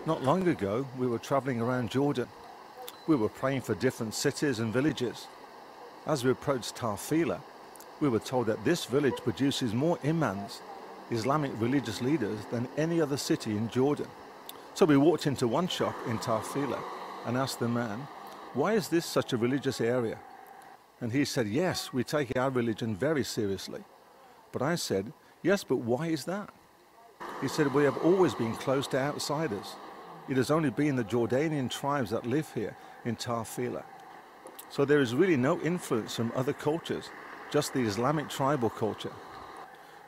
Not long ago, we were traveling around Jordan. We were praying for different cities and villages. As we approached Tafila, we were told that this village produces more imams, Islamic religious leaders, than any other city in Jordan. So we walked into one shop in Tafila and asked the man, "Why is this such a religious area?" And he said, "Yes, we take our religion very seriously." But I said, "Yes, but why is that?" He said, "We have always been closed to outsiders. It has only been the Jordanian tribes that live here in Tafila. So there is really no influence from other cultures, just the Islamic tribal culture.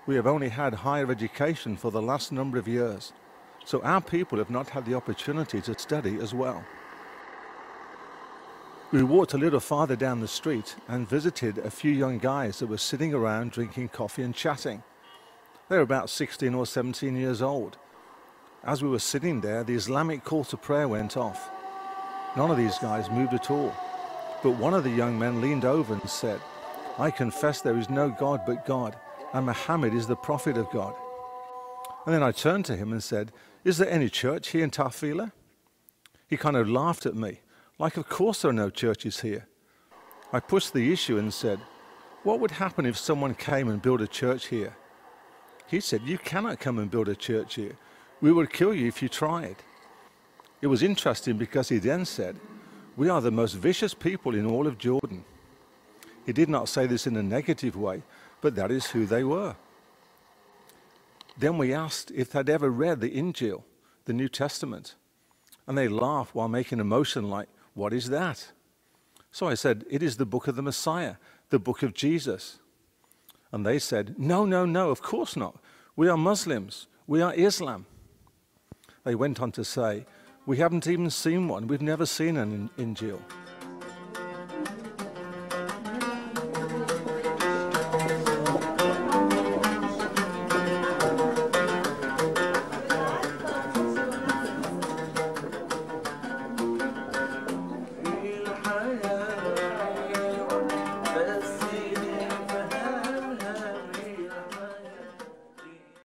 We have only had higher education for the last number of years, so our people have not had the opportunity to study as well." We walked a little farther down the street and visited a few young guys that were sitting around drinking coffee and chatting. They were about 16 or 17 years old. As we were sitting there, the Islamic call to prayer went off. None of these guys moved at all, but one of the young men leaned over and said, "I confess there is no God but God, and Muhammad is the prophet of God." And then I turned to him and said, "Is there any church here in Tafila?" He kind of laughed at me, like of course there are no churches here. I pushed the issue and said, "What would happen if someone came and built a church here?" He said, "You cannot come and build a church here. We would kill you if you tried." It was interesting because he then said, "We are the most vicious people in all of Jordan." He did not say this in a negative way, but that is who they were. Then we asked if they'd ever read the Injil, the New Testament, and they laughed while making a motion like, "What is that?" So I said, "It is the book of the Messiah, the book of Jesus." And they said, "No, no, no, of course not. We are Muslims. We are Islam." They went on to say, "We haven't even seen one. We've never seen an Injil."